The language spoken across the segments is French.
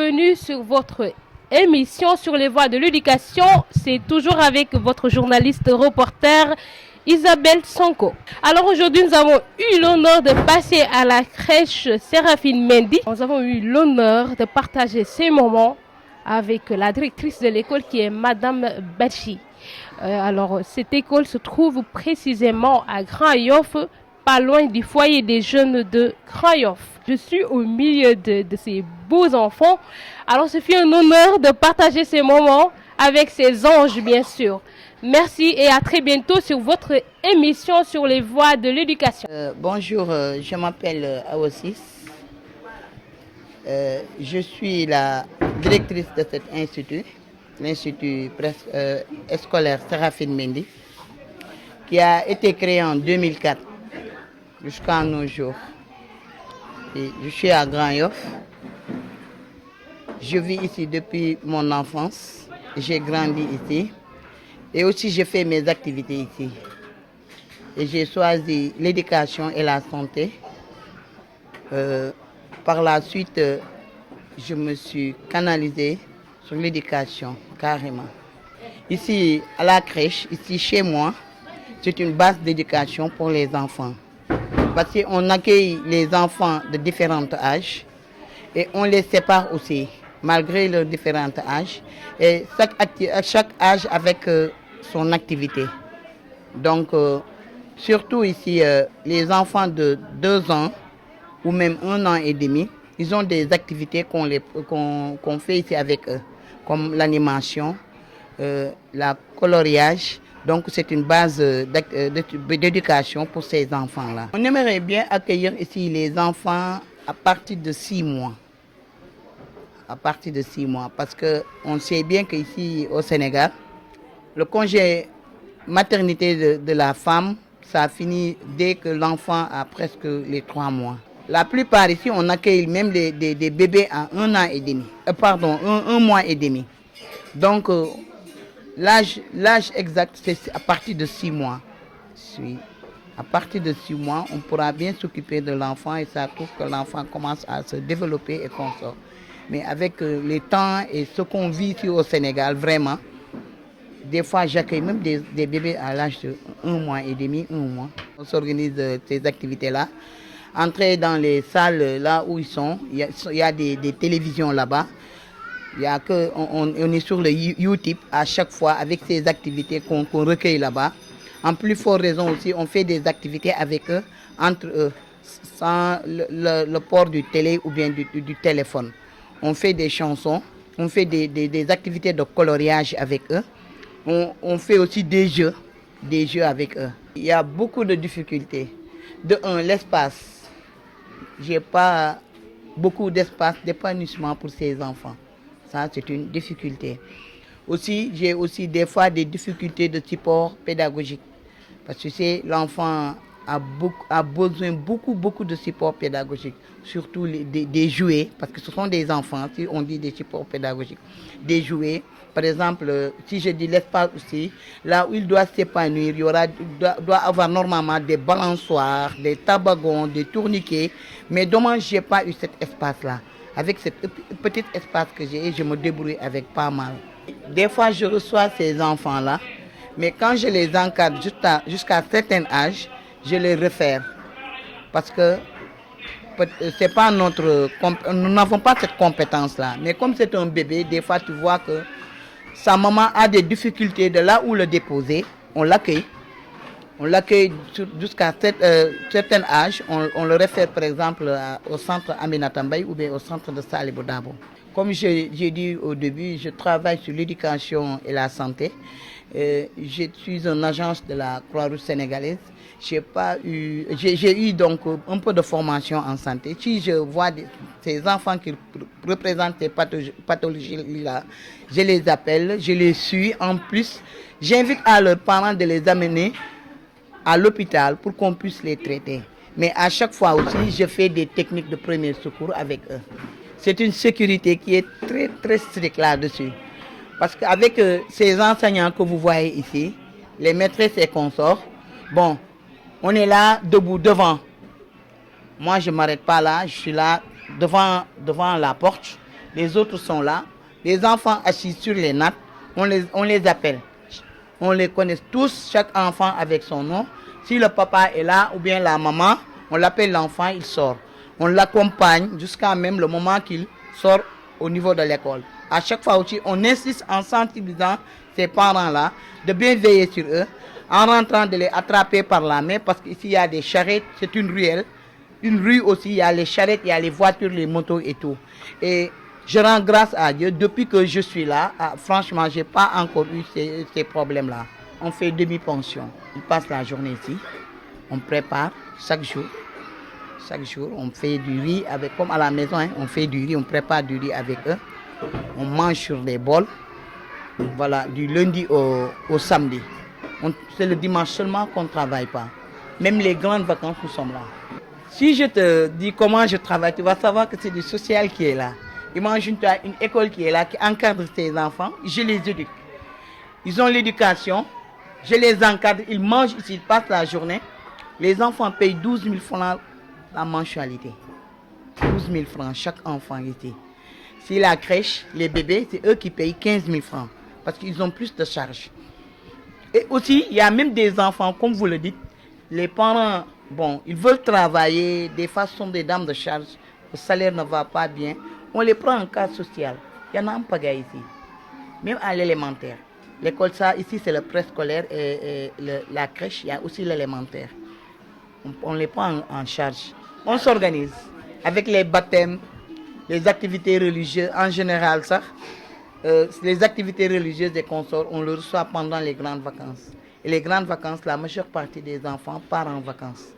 bienvenue sur votre émission sur les voies de l'éducation. C'est toujours avec votre journaliste reporter Isabelle Sonko. Alors aujourd'hui, nous avons eu l'honneur de passer à la crèche Séraphine Mendy. Nous avons eu l'honneur de partager ces moments avec la directrice de l'école qui est Madame Bachi. Alors cette école se trouve précisément à Grand Yoff, pas loin du foyer des jeunes de Grand Yoff. Je suis au milieu de ces beaux enfants. Alors ce fut un honneur de partager ces moments avec ces anges, bien sûr. Merci et à très bientôt sur votre émission sur les voies de l'éducation. Bonjour, je m'appelle Aosis. Je suis la directrice de cet institut, l'institut scolaire Séraphine Mendy, qui a été créé en 2004 jusqu'à nos jours. Et je suis à Grand Yoff. Je vis ici depuis mon enfance. J'ai grandi ici. Et aussi, j'ai fait mes activités ici. Et j'ai choisi l'éducation et la santé. Par la suite, je me suis canalisée sur l'éducation, carrément. Ici, à la crèche, ici chez moi, c'est une base d'éducation pour les enfants. Parce qu'on accueille les enfants de différents âges et on les sépare aussi, malgré leurs différents âges. Et chaque âge avec son activité. Donc, surtout ici, les enfants de 2 ans ou même 1 an et demi, ils ont des activités qu'on fait ici avec eux, comme l'animation, la coloriage. Donc, c'est une base d'éducation pour ces enfants-là. On aimerait bien accueillir ici les enfants à partir de 6 mois. À partir de 6 mois, parce qu'on sait bien qu'ici au Sénégal, le congé maternité de la femme, ça finit dès que l'enfant a presque les 3 mois. La plupart ici, on accueille même des bébés à 1 an et demi. Un mois et demi. Donc, l'âge exact, c'est à partir de 6 mois. Oui. À partir de 6 mois, on pourra bien s'occuper de l'enfant et ça trouve que l'enfant commence à se développer et qu'on sort. Mais avec le temps et ce qu'on vit ici au Sénégal, vraiment, des fois j'accueille même des bébés à l'âge de 1 mois et demi, 1 mois. On s'organise ces activités-là. Entrer dans les salles là où ils sont, il y a des télévisions là-bas. On est sur le YouTube à chaque fois avec ces activités qu'on recueille là-bas. En plus forte raison aussi, on fait des activités avec eux, entre eux, sans le port du télé ou bien du téléphone. On fait des chansons, on fait des activités de coloriage avec eux. On fait aussi des jeux avec eux. Il y a beaucoup de difficultés. De un, l'espace. J'ai pas beaucoup d'espace d'épanouissement pour ces enfants. Ça, c'est une difficulté. Aussi, j'ai aussi des fois des difficultés de support pédagogique. Parce que l'enfant a besoin beaucoup de support pédagogique. Surtout des jouets, parce que ce sont des enfants, si on dit des supports pédagogiques. Des jouets. Par exemple, si je dis l'espace aussi, là où il doit s'épanouir, doit avoir normalement des balançoires, des tabagons, des tourniquets. Mais dommage, je n'ai pas eu cet espace-là. Avec ce petit espace que j'ai, je me débrouille avec pas mal. Des fois, je reçois ces enfants-là, mais quand je les encadre jusqu'à un certain âge, je les réfère. Parce que c'est pas nous n'avons pas cette compétence-là. Mais comme c'est un bébé, des fois, tu vois que sa maman a des difficultés de là où le déposer. On l'accueille. On l'accueille jusqu'à un certain âge. On le réfère par exemple au centre Aminata Mbaye ou bien au centre de Salibou Dabo. Comme j'ai dit au début, je travaille sur l'éducation et la santé. Je suis une agence de la Croix-Rouge sénégalaise. J'ai eu donc un peu de formation en santé. Si je vois ces enfants qui représentent ces pathologies-là, je les appelle, je les suis. En plus, j'invite à leurs parents de les amener à l'hôpital pour qu'on puisse les traiter. Mais à chaque fois aussi, je fais des techniques de premier secours avec eux. C'est une sécurité qui est très stricte là-dessus. Parce qu'avec ces enseignants que vous voyez ici, les maîtresses et consorts, bon, on est là debout devant. Moi, je ne m'arrête pas là, je suis là devant la porte. les autres sont là. Les enfants assis sur les nattes, on les appelle. On les connaît tous, chaque enfant avec son nom. Si le papa est là ou bien la maman, on l'appelle l'enfant, il sort. On l'accompagne jusqu'à même le moment qu'il sort au niveau de l'école. À chaque fois aussi, on insiste en sensibilisant ces parents-là de bien veiller sur eux, en rentrant de les attraper par la main, parce qu'ici il y a des charrettes, c'est une ruelle. Une rue aussi, il y a les charrettes, il y a les voitures, les motos et tout. Et je rends grâce à Dieu, depuis que je suis là, franchement, je n'ai pas encore eu ces problèmes-là. On fait demi-pension. Ils passent la journée ici, on prépare chaque jour. Chaque jour, on fait du riz avec, comme à la maison, hein, on fait du riz, on prépare du riz avec eux. On mange sur des bols, voilà, du lundi au samedi. C'est le dimanche seulement qu'on ne travaille pas. Même les grandes vacances, nous sommes là. Si je te dis comment je travaille, tu vas savoir que c'est du social qui est là. Imagine, tu as une école qui est là, qui encadre tes enfants, je les éduque. Ils ont l'éducation, je les encadre, ils mangent ici, ils passent la journée. Les enfants payent 12 000 francs la mensualité. 12 000 francs chaque enfant ici. Si la crèche, les bébés, c'est eux qui payent 15 000 francs parce qu'ils ont plus de charges. Et aussi, il y a même des enfants, comme vous le dites, les parents, bon, ils veulent travailler, des fois sont des dames de charge, le salaire ne va pas bien. On les prend en cas social. Il y en a un pagaille ici, même à l'élémentaire. L'école, ça, ici, c'est le préscolaire et la crèche, il y a aussi l'élémentaire. On les prend en charge. On s'organise avec les baptêmes, les activités religieuses en général, ça. Les activités religieuses des consorts, on le reçoit pendant les grandes vacances. Et les grandes vacances, la majeure partie des enfants part en vacances.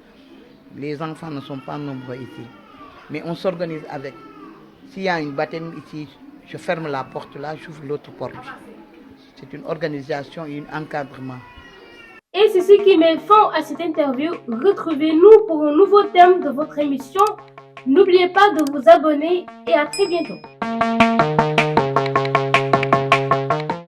Les enfants ne sont pas nombreux ici. Mais on s'organise avec. S'il y a une baptême ici, je ferme la porte là, j'ouvre l'autre porte. C'est une organisation et un encadrement. Et c'est ce qui met fin à cette interview. Retrouvez-nous pour un nouveau thème de votre émission. N'oubliez pas de vous abonner et à très bientôt.